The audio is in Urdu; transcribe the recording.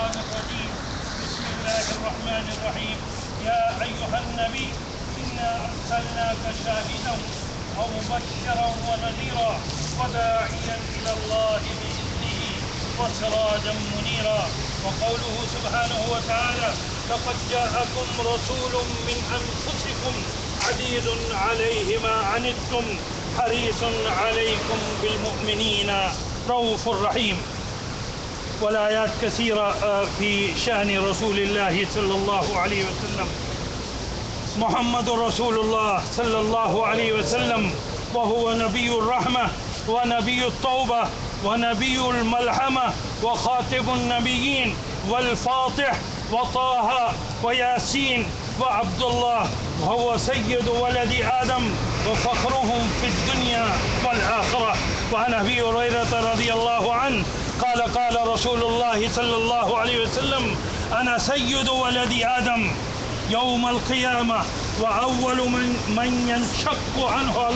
الشيطان الرجيم. بسم الله الرحمن الرحيم. يا أيها النبي إنا أرسلناك شاهدا ومبشرا ونذيرا وداعيا إلى الله بإذنه وسراجا منيرا. وقوله سبحانه وتعالى: لقد جاءكم رسول من أنفسكم عزيز عليه ما عنتم حريص عليكم بالمؤمنين رؤوف رحيم. والآيات كثيرة في شأن رسول الله صلى الله عليه وسلم. محمد رسول الله صلى الله عليه وسلم، وهو نبي الرحمة ونبي التوبة ونبي الملحمة وخاتم النبيين والفاطح وطه وياسين وعبد الله، وهو سيد ولد آدم وفخرهم في الدنيا والآخرة. وعن أبي هريرة رضي الله عنه قال: قال رسول الله صلى الله عليه وسلم: أنا سيد ولد آدم يوم القيامة وأول من ينشق عنه